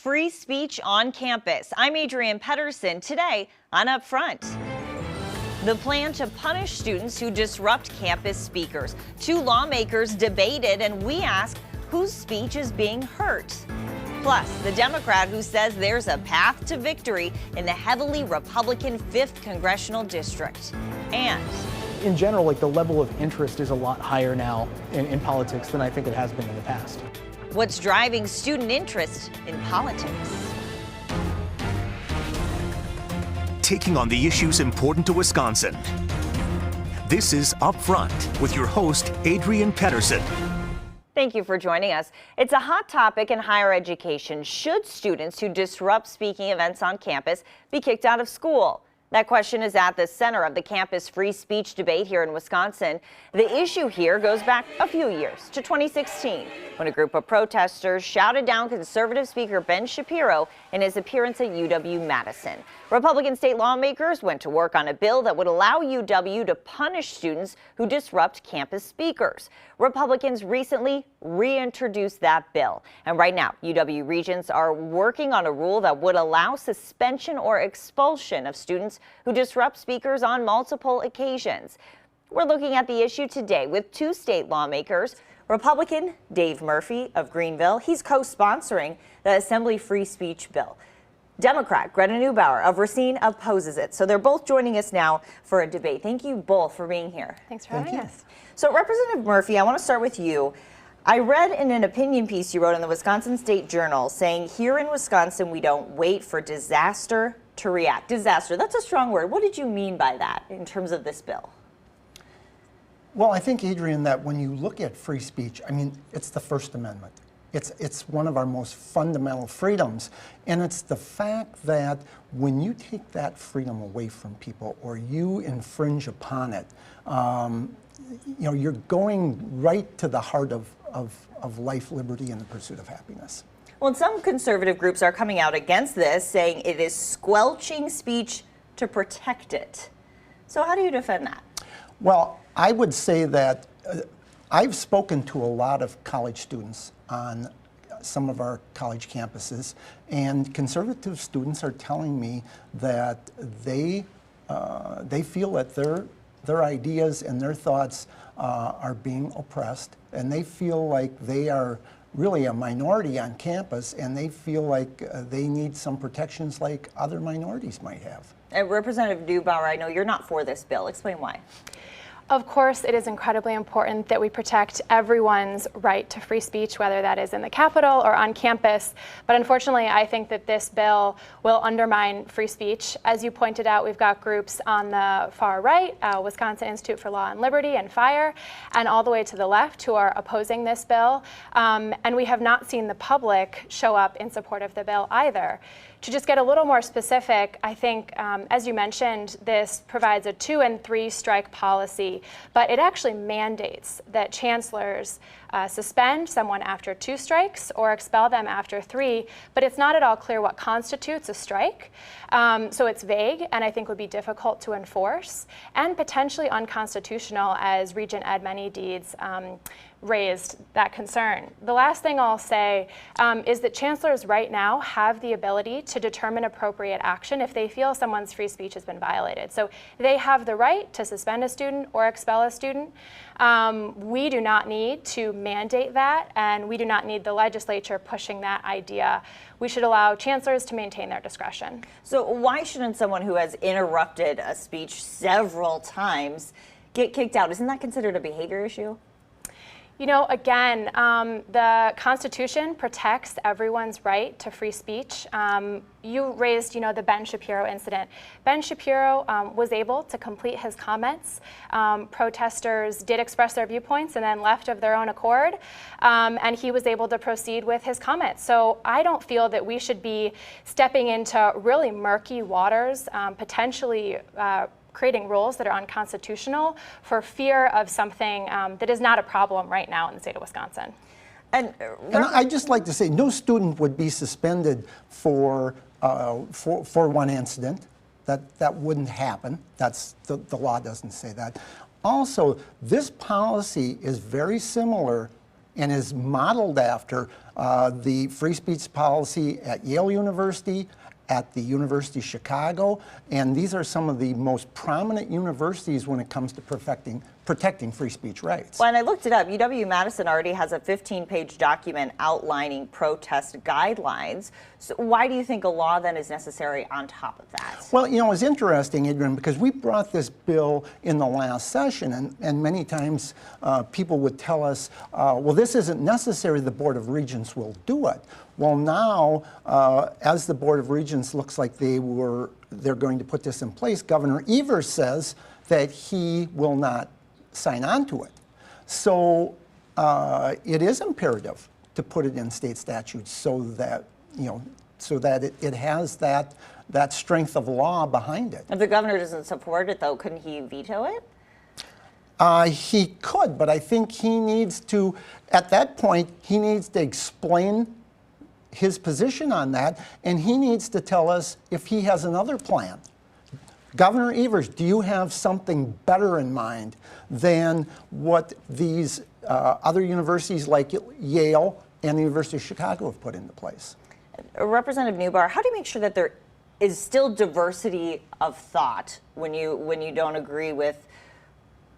free speech on campus. I'm Adrienne Pedersen. Today on Upfront, the plan to punish students who disrupt campus speakers. Two lawmakers debated, and we ask whose speech is being hurt. Plus, the Democrat who says there's a path to victory in the heavily Republican 5th Congressional District. And in general, the level of interest is a lot higher now in politics than I think it has been in the past. what's driving student interest in politics. Taking on the issues important to Wisconsin. This is Upfront with your host, Adrienne Pedersen. Thank you for joining us. It's a hot topic in higher education. Should students who disrupt speaking events on campus be kicked out of school? That question is at the center of the campus free speech debate here in Wisconsin. The issue here goes back a few years to 2016, when a group of protesters shouted down conservative speaker Ben Shapiro in his appearance at UW-Madison. Republican state lawmakers went to work on a bill that would allow UW to punish students who disrupt campus speakers. Republicans recently reintroduced that bill. And right now, UW regents are working on a rule that would allow suspension or expulsion of students who disrupt speakers on multiple occasions. We're looking at the issue today with two state lawmakers. Republican Dave Murphy of Greenville, he's co-sponsoring the Assembly Free Speech Bill. Democrat Greta Neubauer of Racine opposes it. So they're both joining us now for a debate. Thank you both for being here. Thanks for having us. So Representative Murphy, I want to start with you. I read in an opinion piece you wrote in the Wisconsin State Journal saying here in Wisconsin we don't wait for disaster to react. Disaster, that's a strong word. What did you mean by that in terms of this bill? Well, I think, Adrienne, that when you look at free speech, I mean, it's the First Amendment. It's one of our most fundamental freedoms. And it's the fact that when you take that freedom away from people or you infringe upon it, you're going right to the heart of life, liberty, and the pursuit of happiness. Well, some conservative groups are coming out against this, saying it is squelching speech to protect it. So how do you defend that? Well, I would say that I've spoken to a lot of college students on some of our college campuses, and conservative students are telling me that they feel that their ideas and their thoughts are being oppressed, and they feel like they are really a minority on campus, and they feel like they need some protections like other minorities might have. Representative Neubauer, I know you're not for this bill. Explain why. Of course, it is incredibly important that we protect everyone's right to free speech, whether that is in the Capitol or on campus. But unfortunately, I think that this bill will undermine free speech. As you pointed out, we've got groups on the far right, Wisconsin Institute for Law and Liberty and FIRE, and all the way to the left who are opposing this bill. And we have not seen the public show up in support of the bill either. To just get a little more specific, I think, as you mentioned, this provides a 2- and 3-strike policy, but it actually mandates that chancellors suspend someone after 2 strikes or expel them after 3, but it's not at all clear what constitutes a strike. So it's vague and I think would be difficult to enforce and potentially unconstitutional, as Regent Ed Manydeeds raised that concern. The last thing I'll say is that chancellors right now have the ability to determine appropriate action if they feel someone's free speech has been violated. So they have the right to suspend a student or expel a student. We do not need to mandate that, and we do not need the legislature pushing that idea. We should allow chancellors to maintain their discretion. So why shouldn't someone who has interrupted a speech several times get kicked out? Isn't that considered a behavior issue? You know, again, the Constitution protects everyone's right to free speech. You raised, the Ben Shapiro incident. Ben Shapiro was able to complete his comments. Protesters did express their viewpoints and then left of their own accord, and he was able to proceed with his comments. So I don't feel that we should be stepping into really murky waters, potentially creating rules that are unconstitutional for fear of something that is not a problem right now in the state of Wisconsin. And I'd just like to say, no student would be suspended for one incident. That wouldn't happen. The law doesn't say that. Also, this policy is very similar and is modeled after the free speech policy at Yale University, at the University of Chicago, and these are some of the most prominent universities when it comes to protecting free speech rights. When I looked it up, UW-Madison already has a 15-page document outlining protest guidelines. So why do you think a law then is necessary on top of that? Well, you know, it's interesting, Adrian, because we brought this bill in the last session, and many times people would tell us, well, this isn't necessary, the Board of Regents will do it. Well, now, as the Board of Regents looks like they're going to put this in place, Governor Evers says that he will not sign on to it. So it is imperative to put it in state statutes so that, you know, so that it has that strength of law behind it. If the governor doesn't support it, though, couldn't he veto it? He could, but I think he needs to, at that point, he needs to explain his position on that, and he needs to tell us if he has another plan. Governor Evers, do you have something better in mind than what these other universities like Yale and the University of Chicago have put into place? Representative Neubauer, how do you make sure that there is still diversity of thought when you don't agree with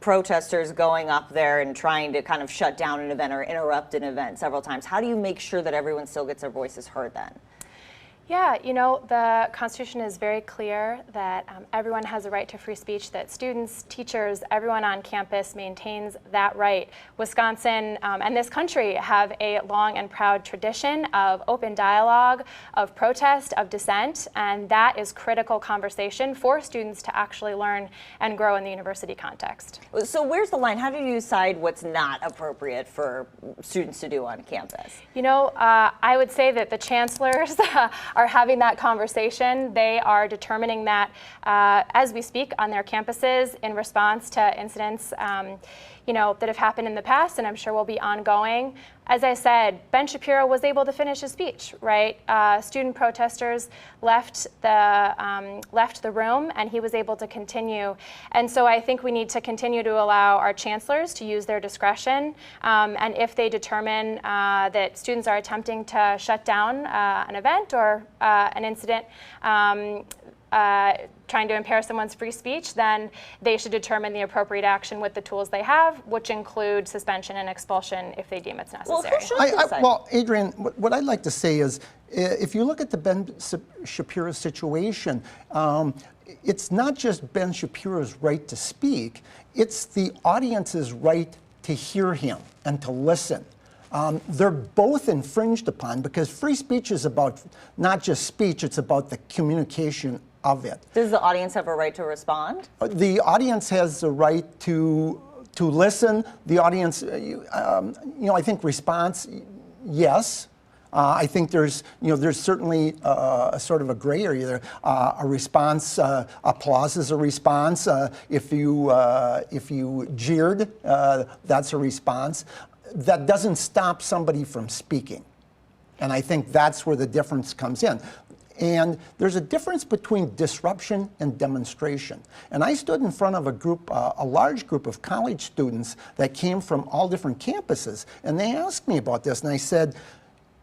protesters going up there and trying to kind of shut down an event or interrupt an event several times? How do you make sure that everyone still gets their voices heard then? Yeah, you know, the Constitution is very clear that everyone has a right to free speech, that students, teachers, everyone on campus maintains that right. Wisconsin and this country have a long and proud tradition of open dialogue, of protest, of dissent, and that is critical conversation for students to actually learn and grow in the university context. So where's the line? How do you decide what's not appropriate for students to do on campus? You know, I would say that the chancellors are having that conversation. They are determining that as we speak on their campuses in response to incidents you know, that have happened in the past, and I'm sure will be ongoing. As I said, Ben Shapiro was able to finish his speech, right? Student protesters left the room, and he was able to continue. And so I think we need to continue to allow our chancellors to use their discretion. And if they determine that students are attempting to shut down an event or an incident, trying to impair someone's free speech, then they should determine the appropriate action with the tools they have, which include suspension and expulsion if they deem it's necessary. Well, Adrian, what I'd like to say is, if you look at the Ben Shapiro situation, it's not just Ben Shapiro's right to speak, it's the audience's right to hear him and to listen. They're both infringed upon because free speech is about not just speech, it's about the communication of it. Does the audience have a right to respond? The audience has the right to listen. The audience, I think response, yes. I think there's certainly a sort of a gray area there. A response, applause is a response. If you jeered, that's a response. That doesn't stop somebody from speaking. And I think that's where the difference comes in. And there's a difference between disruption and demonstration. And I stood in front of a large group of college students that came from all different campuses, and they asked me about this, and I said,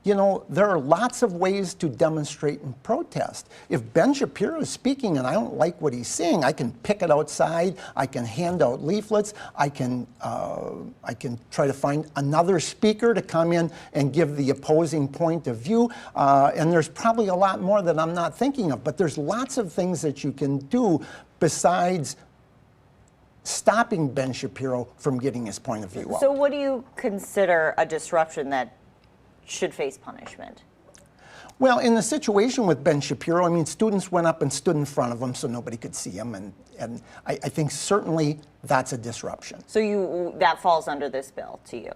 you know, there are lots of ways to demonstrate and protest. If Ben Shapiro is speaking and I don't like what he's saying, I can pick it outside, I can hand out leaflets, I can try to find another speaker to come in and give the opposing point of view, and there's probably a lot more that I'm not thinking of, but there's lots of things that you can do besides stopping Ben Shapiro from getting his point of view out. So what do you consider a disruption that should face punishment? Well, in the situation with Ben Shapiro, I mean, students went up and stood in front of him so nobody could see him, and I think certainly that's a disruption. So that falls under this bill to you?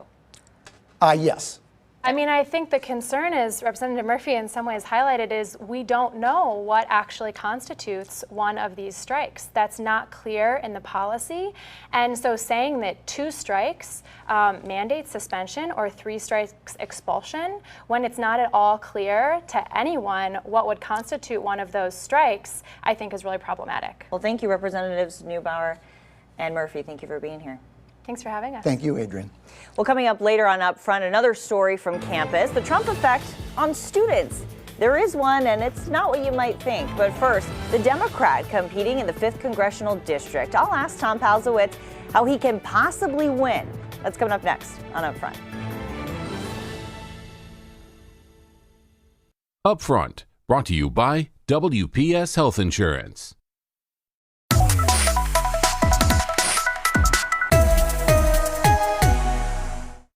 Yes. I mean, I think the concern is, Representative Murphy in some ways highlighted, is we don't know what actually constitutes one of these strikes. That's not clear in the policy. And so saying that 2 strikes mandate suspension or 3 strikes expulsion, when it's not at all clear to anyone what would constitute one of those strikes, I think is really problematic. Well, thank you, Representatives Neubauer and Murphy. Thank you for being here. Thanks for having us. Thank you, Adrian. Well, coming up later on Upfront, another story from campus, the Trump effect on students. There is one, and it's not what you might think. But first, the Democrat competing in the 5th Congressional District. I'll ask Tom Palzowitz how he can possibly win. That's coming up next on Upfront. Upfront, brought to you by WPS Health Insurance.